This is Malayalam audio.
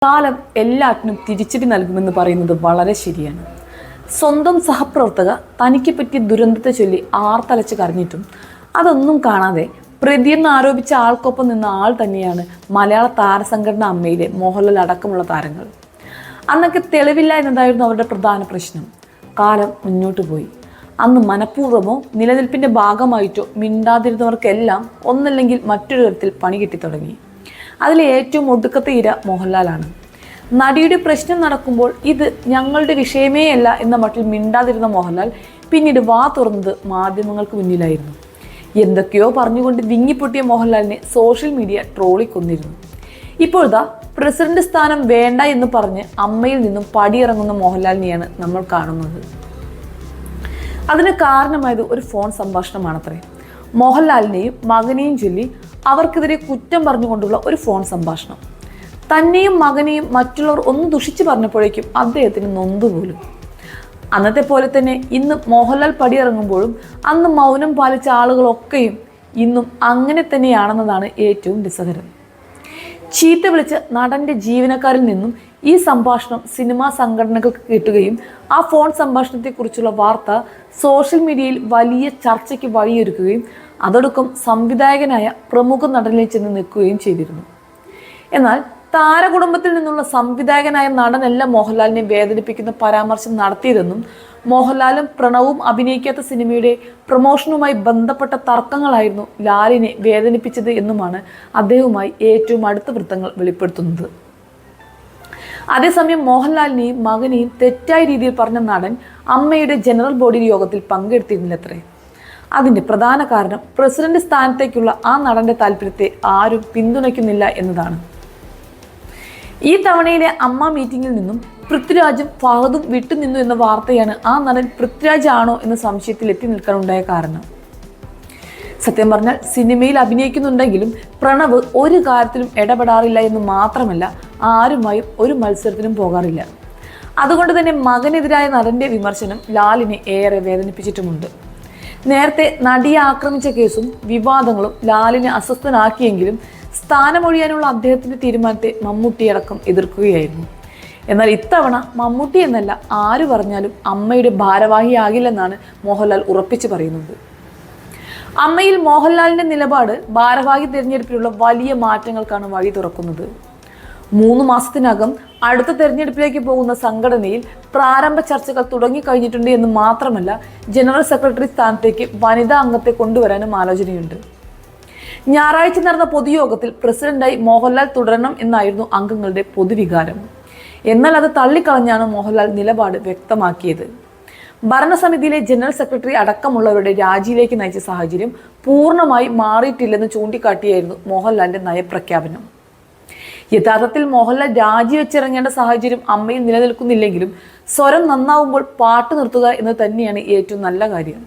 കാലം എല്ലാറ്റിനും തിരിച്ചടി നൽകുമെന്ന് പറയുന്നത് വളരെ ശരിയാണ്. സ്വന്തം സഹപ്രവർത്തക തനിക്ക് പറ്റിയ ദുരന്തത്തെ ചൊല്ലി ആർത്തലച്ച് കരഞ്ഞിട്ടും അതൊന്നും കാണാതെ പ്രതിയെന്ന് ആരോപിച്ച ആൾക്കൊപ്പം നിന്ന ആൾ തന്നെയാണ് മലയാള താരസംഘടന അമ്മയിലെ മോഹൻലാൽ അടക്കമുള്ള താരങ്ങൾ. അന്നൊക്കെ തെളിവില്ല എന്നതായിരുന്നു അവരുടെ പ്രധാന പ്രശ്നം. കാലം മുന്നോട്ട് പോയി. അന്ന് മനഃപൂർവ്വമോ നിലനിൽപ്പിൻ്റെ ഭാഗമായിട്ടോ മിണ്ടാതിരുന്നവർക്കെല്ലാം ഒന്നല്ലെങ്കിൽ മറ്റൊരു തരത്തിൽ പണി കിട്ടിത്തുടങ്ങി. അതിലെ ഏറ്റവും ഒടുക്കത്തെ ഇര മോഹൻലാലാണ്. നടിയുടെ പ്രശ്നം നടക്കുമ്പോൾ ഇത് ഞങ്ങളുടെ വിഷയമേ അല്ല എന്ന മട്ടിൽ മിണ്ടാതിരുന്ന മോഹൻലാൽ പിന്നീട് വാ തുറന്നത് മാധ്യമങ്ങൾക്ക് മുന്നിലായിരുന്നു. എന്തൊക്കെയോ പറഞ്ഞുകൊണ്ട് വിങ്ങിപ്പൊട്ടിയ മോഹൻലാലിനെ സോഷ്യൽ മീഡിയ ട്രോളിക്കൊന്നിരുന്നു. ഇപ്പോഴാ പ്രസിഡന്റ് സ്ഥാനം വേണ്ട എന്ന് പറഞ്ഞ് അമ്മയിൽ നിന്നും പടിയിറങ്ങുന്ന മോഹൻലാലിനെയാണ് നമ്മൾ കാണുന്നത്. അതിന് കാരണമായത് ഒരു ഫോൺ സംഭാഷണമാണത്രേ. മോഹൻലാലിനെയും മകനെയും ചൊല്ലി അവർക്കെതിരെ കുറ്റം പറഞ്ഞുകൊണ്ടുള്ള ഒരു ഫോൺ സംഭാഷണം. തന്നെയും മകനെയും മറ്റുള്ളവർ ഒന്ന് ദുഷിച്ചു പറഞ്ഞപ്പോഴേക്കും അദ്ദേഹത്തിന് നൊന്തുപോലും. അന്നത്തെ പോലെ തന്നെ ഇന്ന് മോഹൻലാൽ പടിയിറങ്ങുമ്പോഴും അന്ന് മൗനം പാലിച്ച ആളുകളൊക്കെയും ഇന്നും അങ്ങനെ തന്നെയാണെന്നതാണ് ഏറ്റവും രസകരം. ചീത്ത വിളിച്ച് നടൻ്റെ ജീവനക്കാരിൽ നിന്നും ഈ സംഭാഷണം സിനിമാ സംഘടനകൾക്ക് കിട്ടുകയും ആ ഫോൺ സംഭാഷണത്തെക്കുറിച്ചുള്ള വാർത്ത സോഷ്യൽ മീഡിയയിൽ വലിയ ചർച്ചയ്ക്ക് വഴിയൊരുക്കുകയും അതോടൊപ്പം സംവിധായകനായ പ്രമുഖ നടനിൽ ചെന്ന് നിൽക്കുകയും ചെയ്തിരുന്നു. എന്നാൽ താരകുടുംബത്തിൽ നിന്നുള്ള സംവിധായകനായ നടനല്ല മോഹൻലാലിനെ വേദനിപ്പിക്കുന്ന പരാമർശം നടത്തിയതെന്നും മോഹൻലാലും പ്രണവും അഭിനയിക്കാത്ത സിനിമയുടെ പ്രൊമോഷനുമായി ബന്ധപ്പെട്ട തർക്കങ്ങളായിരുന്നു ലാലിനെ വേദനിപ്പിച്ചത് എന്നുമാണ് അദ്ദേഹവുമായി ഏറ്റവും അടുത്ത വൃത്തങ്ങൾ വെളിപ്പെടുത്തുന്നത്. അതേസമയം മോഹൻലാലിനെയും മകനെയും തെറ്റായ രീതിയിൽ പറഞ്ഞ നടൻ അമ്മയുടെ ജനറൽ ബോഡി യോഗത്തിൽ പങ്കെടുത്തിരുന്നില്ലത്രേ. അതിൻ്റെ പ്രധാന കാരണം പ്രസിഡന്റ് സ്ഥാനത്തേക്കുള്ള ആ നടന്റെ താല്പര്യത്തെ ആരും പിന്തുണയ്ക്കുന്നില്ല എന്നതാണ്. ഈ തവണയിലെ അമ്മ മീറ്റിംഗിൽ നിന്നും പൃഥ്വിരാജും ഫഹദും വിട്ടുനിന്നു എന്ന വാർത്തയാണ് ആ നടൻ പൃഥ്വിരാജ് ആണോ എന്ന സംശയത്തിൽ എത്തി നിൽക്കാനുണ്ടായ കാരണം. സത്യം പറഞ്ഞാൽ സിനിമയിൽ അഭിനയിക്കുന്നുണ്ടെങ്കിലും പ്രണവ് ഒരു കാര്യത്തിലും ഇടപെടാറില്ല എന്ന് മാത്രമല്ല ആരുമായും ഒരു മത്സരത്തിനും പോകാറില്ല. അതുകൊണ്ട് തന്നെ മകനെതിരായ നടന്റെ വിമർശനം ലാലിനെ ഏറെ വേദനിപ്പിച്ചിട്ടുമുണ്ട്. നേരത്തെ നടിയെ ആക്രമിച്ച കേസും വിവാദങ്ങളും ലാലിനെ അസ്വസ്ഥനാക്കിയെങ്കിലും സ്ഥാനമൊഴിയാനുള്ള അദ്ദേഹത്തിൻ്റെ തീരുമാനത്തെ മമ്മൂട്ടിയടക്കം എതിർക്കുകയായിരുന്നു. എന്നാൽ ഇത്തവണ മമ്മൂട്ടി എന്നല്ല ആര് പറഞ്ഞാലും അമ്മയുടെ ഭാരവാഹിയാകില്ലെന്നാണ് മോഹൻലാൽ ഉറപ്പിച്ചു പറയുന്നത്. അമ്മയിൽ മോഹൻലാലിൻ്റെ നിലപാട് ഭാരവാഹി തിരഞ്ഞെടുപ്പിലുള്ള വലിയ മാറ്റങ്ങൾക്കാണ് വഴി തുറക്കുന്നത്. 3 മാസത്തിനകം അടുത്ത തെരഞ്ഞെടുപ്പിലേക്ക് പോകുന്ന സംഘടനയിൽ പ്രാരംഭ ചർച്ചകൾ തുടങ്ങിക്കഴിഞ്ഞിട്ടുണ്ട് എന്ന് മാത്രമല്ല ജനറൽ സെക്രട്ടറി സ്ഥാനത്തേക്ക് വനിതാ അംഗത്തെ കൊണ്ടുവരാനും ആലോചനയുണ്ട്. ഞായറാഴ്ച നടന്ന പൊതുയോഗത്തിൽ പ്രസിഡന്റായി മോഹൻലാൽ തുടരണം എന്നായിരുന്നു അംഗങ്ങളുടെ പൊതുവികാരം. എന്നാൽ അത് തള്ളിക്കളഞ്ഞാണ് മോഹൻലാൽ നിലപാട് വ്യക്തമാക്കിയത്. ഭരണസമിതിയിലെ ജനറൽ സെക്രട്ടറി അടക്കമുള്ളവരുടെ രാജിയിലേക്ക് നയിച്ച സാഹചര്യം പൂർണ്ണമായി മാറിയിട്ടില്ലെന്ന് ചൂണ്ടിക്കാട്ടിയായിരുന്നു മോഹൻലാലിന്റെ നയപ്രഖ്യാപനം. യഥാർത്ഥത്തിൽ മോഹൻലാൽ രാജിവെച്ചിറങ്ങേണ്ട സാഹചര്യം അമ്മയിൽ നിലനിൽക്കുന്നില്ലെങ്കിലും സ്വരം നന്നാവുമ്പോൾ പാട്ട് നിർത്തുക എന്ന് തന്നെയാണ് ഏറ്റവും നല്ല കാര്യം.